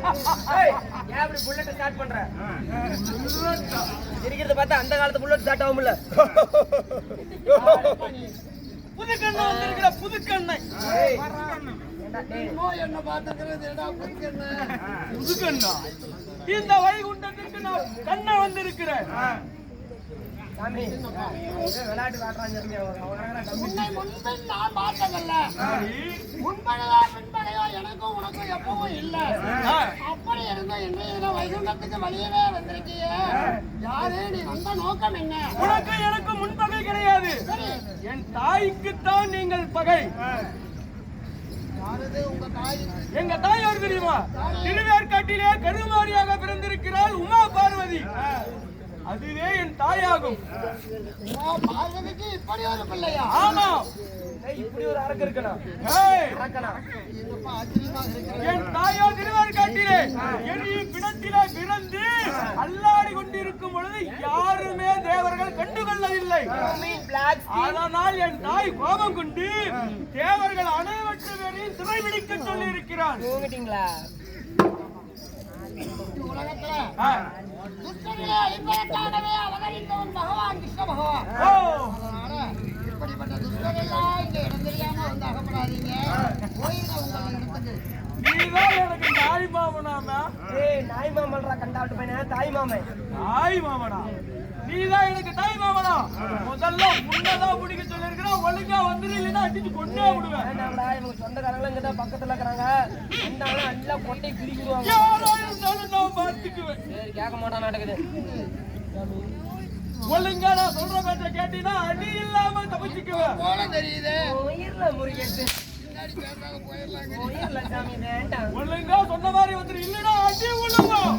ஏன் அப்படி bullet start பண்ற? இருக்கிறத பார்த்தா அந்த காலத்து புல்லட் ஸ்டார்ட் ஆகும்ல. புதுக்கண்ணை வந்திருக்கிற புதுக்கண்ணை என்ன பாத்துக்கிறது புதுக்கண்ணா இந்த வைகுண்டத்திற்கு நான் கண்ணை வந்திருக்கிறேன். விளையாட்டு எனக்கும் உனக்கும் எப்பவும் இல்ல. அப்படி இருந்த என்ன வைகுண்டத்துக்கு வெளியவே வந்திருக்கிய? யாரு நீ வந்த நோக்கம் என்ன? உனக்கு எனக்கு முன்பகை கிடையாது. என் தாய்க்குத்தான் நீங்கள் பகை. எங்க தாய் யார் தெரியுமா? திருவேற்காட்டிலே கருமாரியாக பிறந்திருக்கிறாள் உமா பார்வதி. அதுவே என் தாயாகும். பார்வதிக்கு இப்படி ஒரு பிள்ளையா? ஆமா, இப்படி ஒரு அரக்கு இருக்கணும். என் தாயோ திருவேற்காட்டிலே எரிய பிணத்திலே பிறந்து அல்லாடி கொண்டிருக்கும் பொழுது யாருமே தேவர்கள் கண்டுகொள்ளவில்லை. அதனால் என் தாய் கோபம் கொண்டு தேவர்கள் அனைவற்ற பேரையும் சிறைபிடிக்க சொல்லி இருக்கிறார். உலகத்துல துஷ்டர்களை அழிப்பதற்காகவே அவதரித்தவன் பகவான் கிருஷ்ண பகவான். அதனால இப்படிப்பட்ட துஷ்டர்கள்லாம் இங்க இடம் தெரியாம வந்து அகப்படாதீங்க. போயிருங்க உங்களை இடத்துக்கு. நீதான் எனக்கு தாய் மாமனாமா? நாய் மாமல்ரா கண்டாட்டு பையன. தாய் மாமன். தாய் மாமனா? நீதான் எனக்கு தாய் மாமனா? முதல்ல முன்னதான் பிடிக்க சொல்லிருக்கிறேன். ஒழுங்கா வந்துரு, இல்லைன்னா அடிச்சு கொண்டே விடுவேன். இவங்க சொந்தக்காரங்களும் இங்கதான் பக்கத்துல இருக்கிறாங்க. நல்லா கொட்டை கிழிக்கிடுவாங்க. நான் பார்த்துக்குவேன். சரி, கேட்க மாட்டான் நடக்குது. ஒழுங்கா நான் சொல்ற பேச்ச கேட்டீங்கன்னா அடி இல்லாம தப்பிச்சுக்குவேன் போல தெரியுது. ஒழுங்கா சொன்ன மாதிரி வந்துரு, இல்லைன்னா அடி விழுவோம்.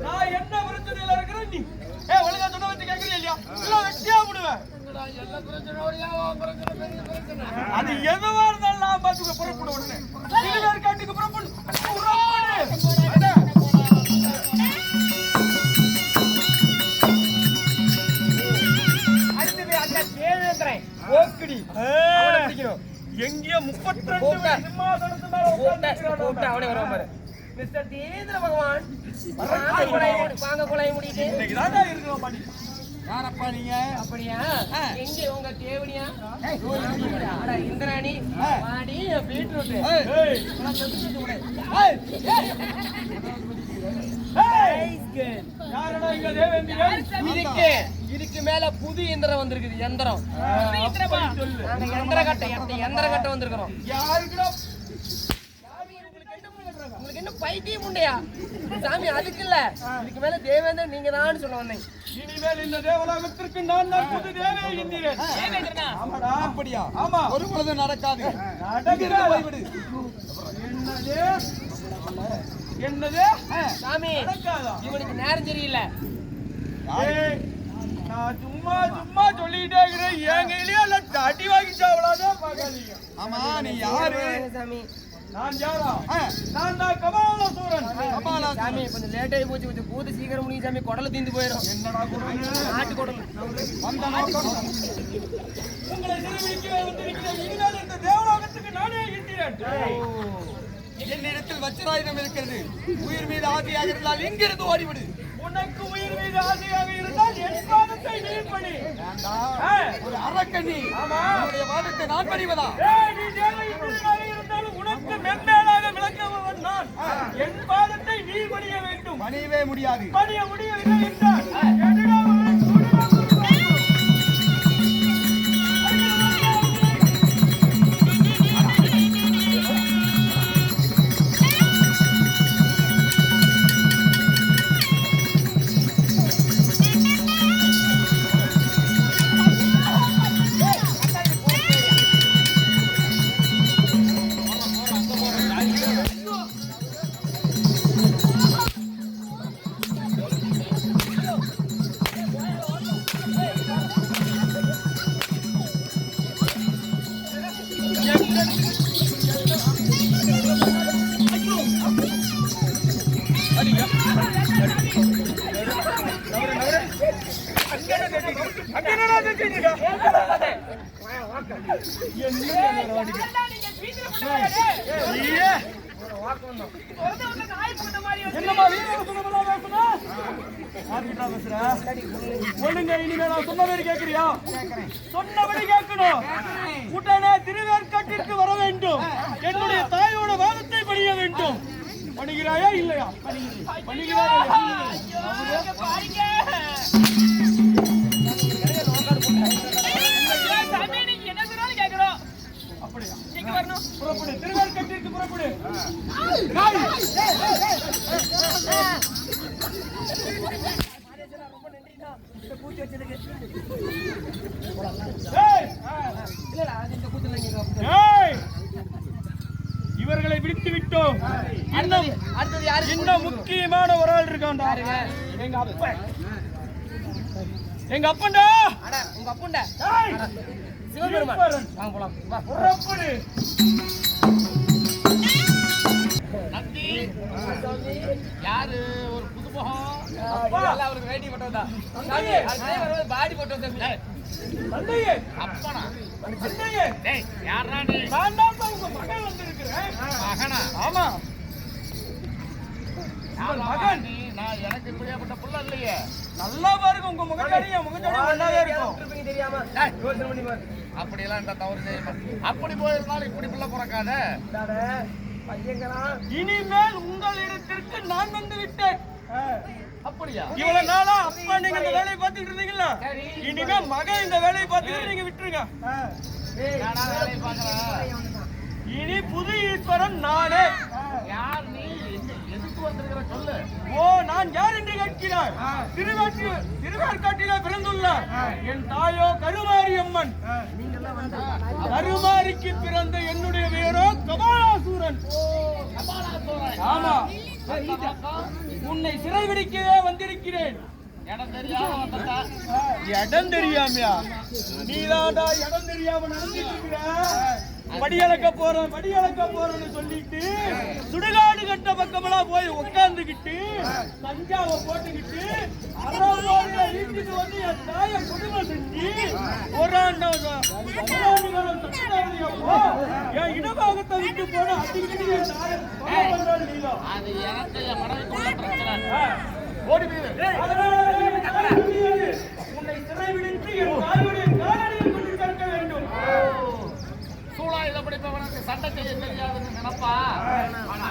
நான் என்ன பிரச்சனையில இருக்கிறேன் நீ ஒழுங்கா சொன்ன வச்சு கேட்கறியா இல்லையா? இல்ல வெட்டியா விடுவேன். அது எதுவா இருந்தாலும் நான் பாத்துக்க புறப்பட உடனே திருவேற்காட்டுக்கு புறப்படு. அடுத்தது அந்த தேவேந்திரன் ஓக்கடி எங்கேயோ 32 சிம்மாசனத்து மேல உட்கார்ந்து அவனே வருவான் பாரு. மிஸ்டர் தேவேந்திர பகவான் வாங்க குழாய் முடிட்டு இன்னைக்குதாங்க இருக்கிறோம் பாட்டி. யாரப்பா நீங்க? அப்படியா? எங்க உங்க தேவடியா? இந்திராணி வாடி பீட்ரூட். இதுக்கு மேல புது எந்திரம் வந்திருக்குது. எந்திரம் எந்திர கட்ட வந்திருக்கிறோம். உங்களுக்கு என்ன பைத்தியம் உண்டையா சாமி? அதுக்கு இல்ல, இதுக்கு மேல தேவேந்திரன் நீங்க தான் சொல்ல வந்தேன். இனிமேல் இந்த தேவலோகத்திற்கு நான் தான் புது தேவே என்கிறேன். ஆமாடா. அப்படியா? ஆமா. ஒரு பொழுது நடக்காது. நடக்கிறது. என்னது சாமி நடக்காதா? இவனுக்கு நேரம் சரியில்லை. ஏய், நான் சும்மா சும்மா சொல்லிக்கிட்டே இருக்கிறேன். என் கையிலயே எல்லாம் தட்டி வாங்கிச்சா அவ்வளவுதான் பார்க்காதீங்க. ஆமா நீ யாரு? சாமி நான் யாரா? நான் தான் கபாலசூரன். சாமி கொஞ்சம் லேட் ஆகி போச்சு, கொஞ்சம் கூத்து சீக்கிரம் முடியும் சாமி, குடல தீந்து போயிடும். என்னடா குடும்பம்? நாட்டு குடல். வந்த நோக்கம் உங்களை சிறுவிழிக்கவே வந்திருக்கிறேன். இனிமேல் இந்த தேவலோகத்துக்கு நானே இருக்கிறேன். என்னிடத்தில் வச்சிராயுதம் இருக்கிறது. உயிர் மீது ஆசையாக இருந்தால் இங்கிருந்து ஓடிவிடு. உனக்கு உயிர் மீது ஆசையாக இருந்தால் என் பாதத்தை நீ பணி. ஒரு அரக்கண்ணி. ஆமா. உன்னுடைய வாதத்தை நான் பணிவதா? ஏய், நீ தேவ இந்திரனாக இருந்தாலும் உனக்கு மென்மேலாக விளங்குபவன் நான். என் பாதத்தை நீ பணிய வேண்டும். பணியவே முடியாது. பணிய முடியவில்லை என்றால் எதிரா அவன் சுடுகாடு என்னமா வீரர் சொன்னதெல்லாம் பேசுனா? யார்கிட்ட பேசுற? ஒழுங்கா இனிமே நான் சொன்னபடி கேட்கறியா? சொன்னபடி கேட்கணும். உடனே திருவேற்காட்டிற்கு வர வேண்டும். என்னுடைய தாயோட வாதத்தை பணிய வேண்டும். பணிகிறாயா இல்லையா? பணிகிறாயா? அப்படியா? புறப்படு, திருவேற்காட்டிற்கு புறப்படு. கூத்தி வச்சதுக்கு. ஏய், இல்லடா, இந்த கூத்துல இங்க ஏய், இவர்களை விடுத்து விட்டோம். இன்னும் அடுத்தது யாரு? இன்னும் முக்கியமான ஒரு ஆள் இருக்கான்டா. எங்க அப்பன். எங்க அப்பன்டா. அட உங்க அப்புண்ட ஏய், சிவபெருமான். சிவபெருமான். வாங்க போலாம். வா. புறப்படு. யாரு ஒரு புது முகம்? அப்பா. இதெல்லாம் அவருக்கு வேட்டி போட்டதா? சாமி, அது டிரைவர் வந்து பாடி போட்டது சாமி. தந்தையே, அப்பனா? தந்தையே, டேய், யாரா நீ? நான் தான் உங்க மகன் வந்திருக்கிறேன். மகனா? ஆமா, உங்கள் மகன். நான் எனக்கு இப்படியாப்பட்ட புள்ள இல்லையே. நல்லா பாருங்க, உங்க முகச்சாடி என் முகச்சாடி நல்லாவே இருக்கும். தெரியாம யோசனை பண்ணி பாரு. அப்படியெல்லாம் இந்த தவறு செய்யணும். அப்படி போயிருந்தாலும் இப்படி பிள்ளை பிறக்காத. இனிமேல் உங்களிடத்திற்கு நான் வந்து விட்டேன். அப்படியா? இவ்வளவு நாளா அப்பா நீங்க இந்த வேலையை பார்த்துட்டு இருந்தீங்களா? இனிமே மகன் இந்த வேலையை பார்த்துட்டு நீங்க விட்டுருங்க. நானா வேலையை பார்க்கறேன். இனி புது ஈஸ்வரன் நானே. யார் நீ? எதுக்கு வந்திருக்கிற சொல்லு. ஓ, நான் யார் என்று கேட்கிறார். திருவேற்காட்டிலே பிறந்துள்ளார். என் தாயோ கருமாரி அம்மன். கருமாரிக்கு பிறந்த என்னுடைய பெயரோ கபாலாசூரன். ஆமா, உன்னை சிறைபிடிக்கவே வந்திருக்கிறேன். இடம் தெரியாம வந்தா இடம் தெரியாமையா? நீதாண்டா இடம் தெரியாம நடந்துட்டு இருக்கிற. படியளக்க போறேன்னு சொல்லிட்டு சுடுகாடு கட்ட பக்கமெல்லாம் போய் உட்கார்ந்துகிட்டு தஞ்சாவை போட்டுக்கிட்டு அறவோட வீட்டுக்கு வந்து என் தாயை கொடுமை செஞ்சு ஒரு ஆண்டு காலம் தட்டுறாங்க. என் இடபாகத்தை விட்டு போன அதுக்கிட்டு என் தாயை கொலை பண்றாரு நீங்க. அது எனக்கு என் மனைவிக்குள்ள பிரச்சனை. ஓடி போயிரு. உன்னை சிறை விடுத்து என் தாயுடைய காலடியில் கொண்டு சேர்க்க வேண்டும். சூழாயுத படிப்பவனுக்கு சண்டை செய்ய தெரியாதுன்னு நினைப்பா. ஆனா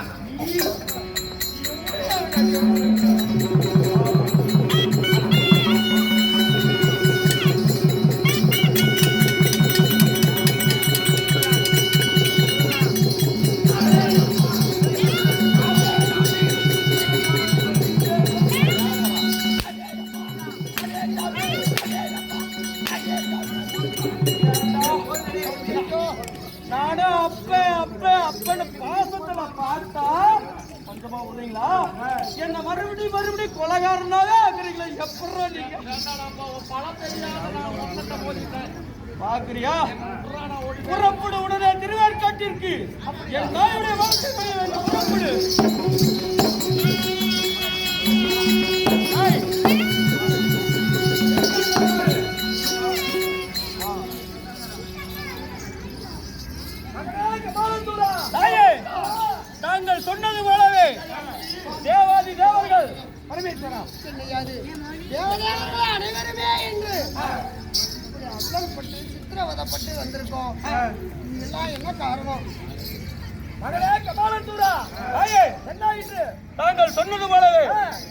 நானும் அப்பன்னு பாசத்துல பார்த்தா கொஞ்சமா விடுறீங்களா? என்ன மறுபடியும் கொலைகாரனாவே ஆக்குறீங்களா? எப்படா நீங்க பாக்குறியா? புறப்படு உடனே திருவேற்காட்டிற்கு. என் தாயுடைய வாழ்க்கை செய்ய வேண்டும். புறப்படு. தாங்கள் சொன்னது போலவே தேவாதி தேவர்கள் பரமேஸ்வரா தேவதேவர்கள் அனைவருமே என்று அல்லல்பட்டு சித்திரவதப்பட்டு வந்திருக்கோம். இதெல்லாம் என்ன காரணம்? மகளே கபாலந்தூரா, என்னாயிற்று? தாங்கள் சொன்னது போலவே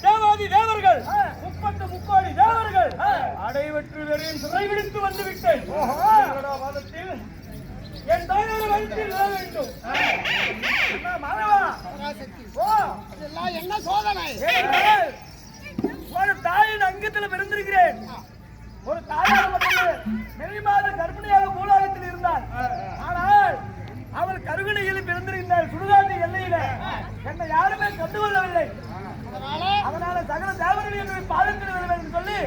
தேவாதி தேவர்கள் 30 முக்கோடி தேவர்கள் அடைவற்று வெறியும் சிறைபிடித்து வந்து விட்டேன். வாதத்தில் என் தாயோட வயிற்றில் விழ வேண்டும். மாணவா, இதெல்லாம் என்ன சோதனை? ஒரு தாயின் அங்கத்தில் பிறந்திருக்கிறேன். ஒரு தாயார் மட்டுமே நெறிமாத கர்ப்பிணியாக பூலோகத்தில் இருந்தார். ஆனால் அவள் கருவினையில் பிறந்திருந்தார். சுடுகாட்டு எல்லையில என்னை யாருமே கண்டுகொள்ளவில்லை. அதனால சகல தேவர்கள் என்னுடைய பாதத்தில் விட வேண்டும் சொல்லி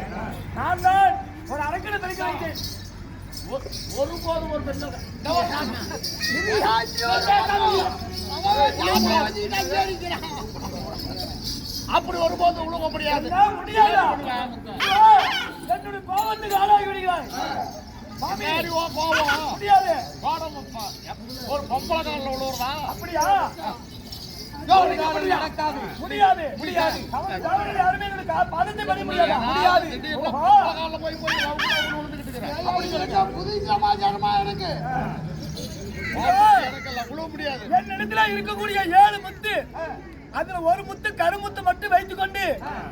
நான் தான் ஒரு அரக்கனை தெளிக்க வைத்தேன். ஒருபோதும் ஒரு பெண்ணை அப்படி ஒருபோது உழுவ முடியாது. என்னுடைய கோபத்துக்கு ஆளாகி விடுகிறாய். முடியாது. ஒரு பொம்பளை காலில் உள்ளவர்தா அப்படியா? முடியாது முடியாது. யாருமே பதத்தை பண்ண முடியாது. புது சமாச்சாரமா எனக்கு என்னிடத்துல இருக்கக்கூடிய 7 முத்து, அதுல ஒரு முத்து கருமுத்து மட்டும் வைத்துக் கொண்டு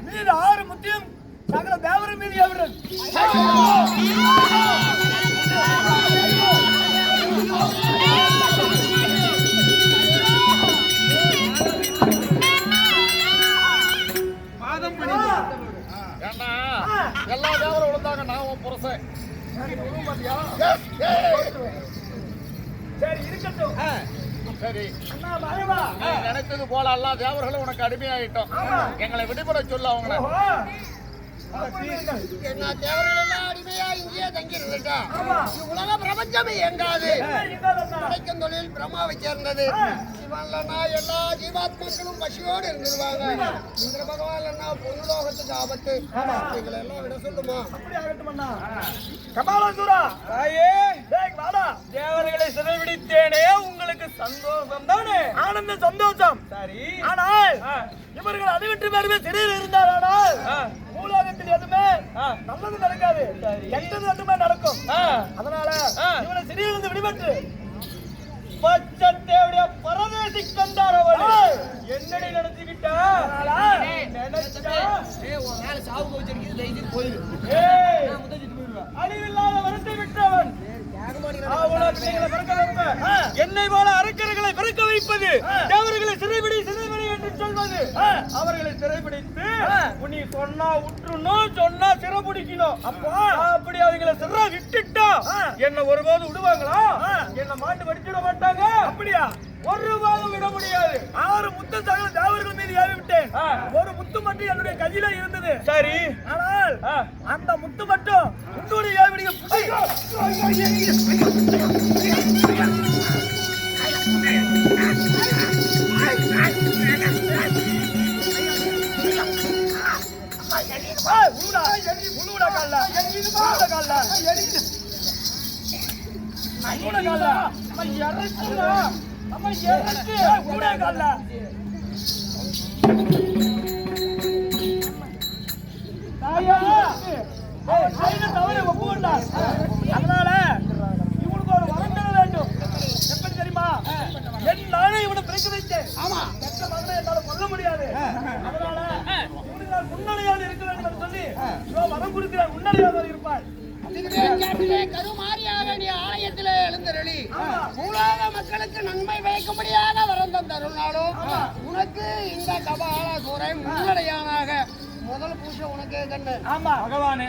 மீது 6 முத்தையும் சகல தேவரும் மீது எவரும் எல்லா தேவரும் விழுந்தாங்க. நான் உன் புருஷன். சரி இருக்கட்டும். சரி, அண்ணா மறைவா, நினைத்தது போல எல்லா தேவர்களும் உனக்கு அடிமையாயிட்டோம். எங்களை விடுபட சொல்ல அவங்கள. என்ன தேவர்கள் எல்லாம் அடிமையா இங்கேயே தங்கி இருந்துட்டா உலக பிரபஞ்சமே எங்காது. கிடைக்கும் தொழில் பிரம்மாவை சேர்ந்தது. சிவன்லன்னா எல்லா ஜீவாத்மாக்களும் பசியோடு இருந்துருவாங்க. இந்திர பகவான்லன்னா பொருளோகத்துக்கு ஆபத்து. எங்களை எல்லாம் விட சொல்லுமா? அப்படி ஆகட்டும் அண்ணா. கபாலசூரா தாயே, தேவர்களை சிறைபிடித்தேனே, உங்களுக்கு சந்தோஷம் தானே? ஆனந்த சந்தோஷம். சரி, ஆனால் இவர்கள் அதை விட்டு வேறுமே சிறையில் இருந்தால் பூலோகத்தில் எதுவுமே நல்லது நடக்காது, கெட்டது மட்டுமே நடக்கும். அதனால இவனை சிறையிலிருந்து விடுபட்டு பச்சத்தேவுடைய பரதேசி கண்டார். அவள் என்னடி நடத்திக்கிட்டா? அழிவில்லாத வரத்தை விட்டவன் என்னை போல அரக்கர்களை பிறக்க வைப்பது, தேவர்களை சிறைபிடி சிறைபிடி என்று சொல்வது. அவர்களை சிறைபிடித்து நீ சொன்னா உற்றுணும், சொன்னா சிறைபிடிக்கணும். அப்படி அவங்களை சிறை விட்டுட்டா என்ன ஒருபோது விடுவாங்களா? என்ன மாட்டு வடிச்சிட மாட்டாங்க. அப்படியா? ஒருபோதும் விட முடியாது. 6 முத்து சகல தேவர்கள் மீது ஏவி விட்டேன். ஒரு முத்து மட்டும் என்னுடைய கையில இருந்தது. சரி, ஆனால் அந்த முத்து மட்டும் உன்னுடைய ஏவிடிய அதனால இவனுக்கு ஒரு வரம் தர வேண்டும். எப்படி தெரியுமா? என் நானே இவனை பிறக்க வைத்தேன். ஆமா, பெற்ற மகனை என்னால கொல்ல முடியாது. அதனால இவனுக்கு நான் முன்னணியாக இருக்க வேண்டும் என்று சொல்லி வரம் கொடுக்கிறார். முன்னணியாக இருப்பார். கருமாரியாக நீ ஆலயத்திலே எழுந்தருளி பூலோக மக்களுக்கு நன்மை வைக்கும்படியாக வரம் தருளாலும் உனக்கு இந்த கபாலசூரை முன்னடையானாக முதல் பூஜை உனக்கு கண்ணு. ஆமா பகவானே,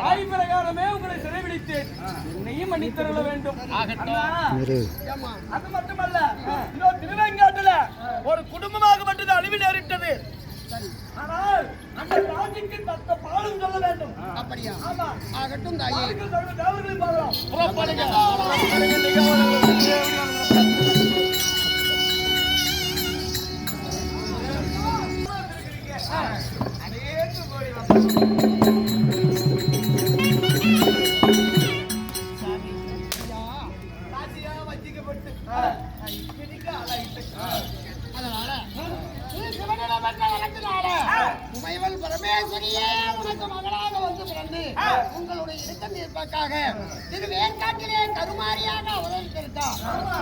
ஆய் பிரகாரமே உங்களை சிறைபிடித்தேன். என்னையும் மன்னித்தருள வேண்டும். அது மட்டுமல்ல, திருவேங்காட்டுல ஒரு குடும்பமாக மட்டும் அழிவு நேரிட்டது. பாட்டிக்கு தக்க பாடம் சொல்ல வேண்டும். அப்படியா? ஆமா. ஆகட்டும் தாயே. தேவர்களை பார்க்கலாம். புறப்படுங்க. அதனால நீ சிவனிடம் பெற்ற வழக்கினால உமைவல் பரமேஸ்வரியே உனக்கு மகளாக வந்து பிறந்து உங்களுடைய இடுக்கம் தீர்ப்பதற்காக திரு வேற்காட்டிலே கருமாரியாக அவதரித்திருக்கா.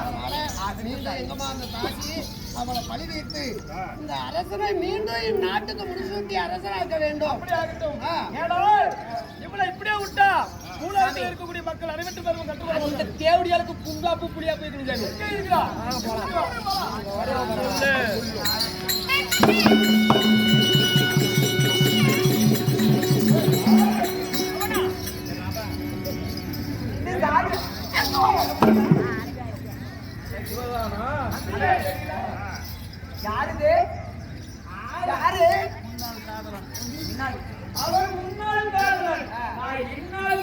அதனால மீண்டும் எங்கம்மா அந்த தாசி அவளை பழி வைத்து இந்த அரசனை மீண்டும் இந்நாட்டுக்கு முடிசூட்டி அரசராக்க வேண்டும். அப்படி ஆகட்டும். ஏனால் இவளை இப்படியே விட்டா மூலாவில் இருக்கக்கூடிய மக்கள் அனைவரும் பெரும் கட்டுப்பாடு. இந்த தேவடியாளுக்கு புங்காப்பு புளியா போயிட்டு எங்க இருக்கிறா? யாருது யாரு அவர் முன்னாள் காரணம். நான் இந்நாள்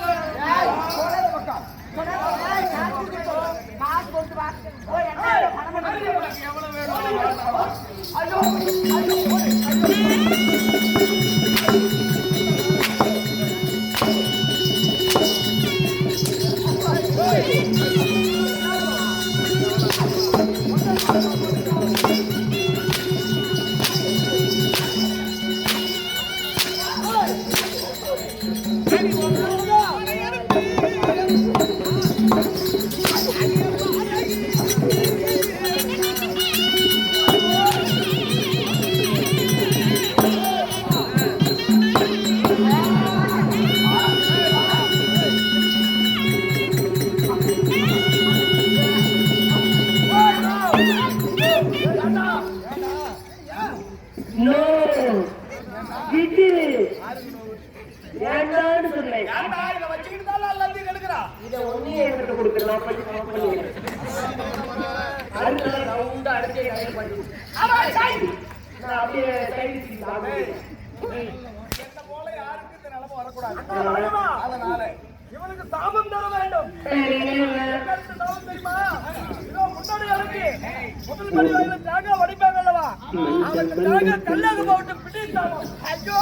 இதை ஒன்னே எடுத்து கொடுத்துடலாம். அப்படியே என்ன போல யாருக்கு இந்த நிலைமை வரக்கூடாது. அதனால இவனுக்கு சாபம் தர வேண்டும். சாபம் தெரியுமா? இதோ முன்னாடி இருக்கு முதல் படிவாயில தேங்காய் வடிப்பாங்க அல்லவா, அவங்க தேங்காய் கல்லாக போட்டு பிடி சாபம். ஐயோ